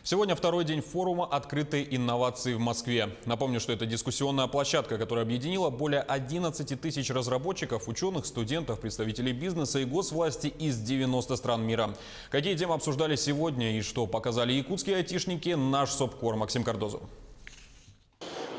Сегодня второй день форума «Открытые инновации» в Москве. Напомню, что это дискуссионная площадка, которая объединила более 11 тысяч разработчиков, ученых, студентов, представителей бизнеса и госвласти из 90 стран мира. Какие темы обсуждали сегодня и что показали якутские айтишники, наш СОБКОР Максим Кардозов.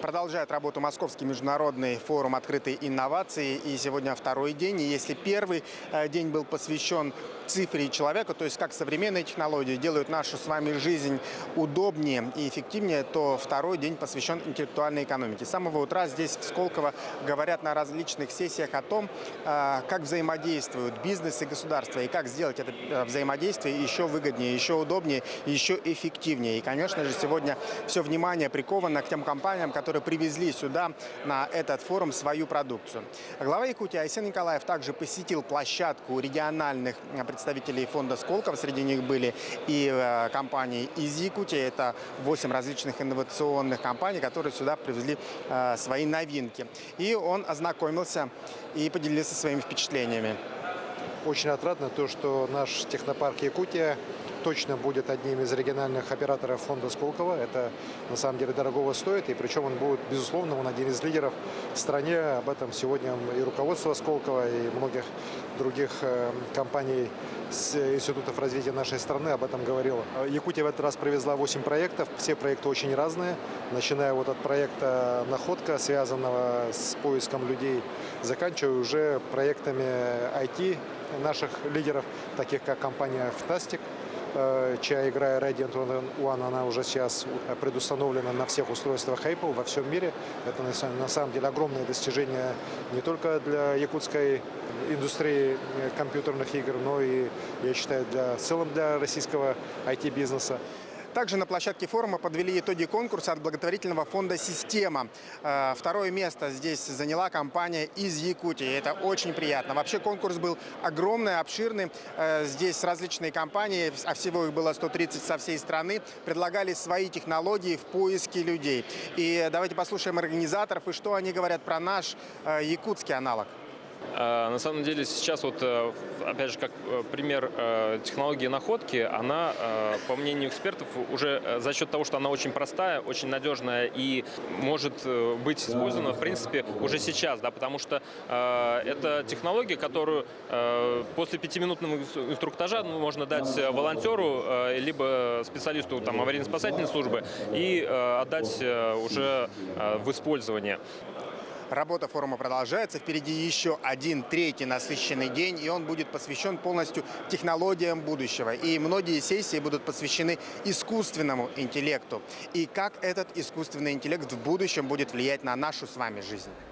Продолжает работу Московский международный форум «Открытые инновации». И сегодня второй день. И если первый день был посвящен цифре человека, то есть как современные технологии делают нашу с вами жизнь удобнее и эффективнее, то второй день посвящен интеллектуальной экономике. С самого утра здесь в Сколково говорят на различных сессиях о том, как взаимодействуют бизнес и государство, и как сделать это взаимодействие еще выгоднее, еще удобнее, еще эффективнее. И, конечно же, сегодня все внимание приковано к тем компаниям, которые привезли сюда на этот форум свою продукцию. Глава Якутии Айсен Николаев также посетил площадку региональных представителей фонда Сколково. Среди них были и компании из Якутии. Это 8 различных инновационных компаний, которые сюда привезли свои новинки. И он ознакомился и поделился своими впечатлениями. Очень отрадно то, что наш технопарк Якутия точно будет одним из региональных операторов фонда Сколково. Это на самом деле дорогого стоит, и причем он будет, безусловно, он один из лидеров в стране. Об этом сегодня и руководство Сколково, и многих других компаний с институтов развития нашей страны об этом говорило. Якутия в этот раз привезла 8 проектов. Все проекты очень разные, начиная вот от проекта «Находка», связанного с поиском людей, заканчивая уже проектами IT наших лидеров, таких как компания «Фантастик», чья игра Radiant One, она уже сейчас предустановлена на всех устройствах Apple во всем мире. Это на самом деле огромное достижение не только для якутской индустрии компьютерных игр, но и, я считаю, в целом для российского IT-бизнеса. Также на площадке форума подвели итоги конкурса от благотворительного фонда «Система». Второе место здесь заняла компания из Якутии. Это очень приятно. Вообще конкурс был огромный, обширный. Здесь различные компании, а всего их было 130 со всей страны, предлагали свои технологии в поиске людей. И давайте послушаем организаторов и что они говорят про наш якутский аналог. На самом деле сейчас вот, опять же, как пример технологии находки, она, по мнению экспертов, уже за счет того, что она очень простая, очень надежная и может быть использована, в принципе, уже сейчас, да, потому что это технология, которую после 5-минутного инструктажа можно дать волонтеру либо специалисту там, аварийно-спасательной службы и отдать уже в использование. Работа форума продолжается. Впереди еще один третий насыщенный день, и он будет посвящен полностью технологиям будущего. И многие сессии будут посвящены искусственному интеллекту. И как этот искусственный интеллект в будущем будет влиять на нашу с вами жизнь.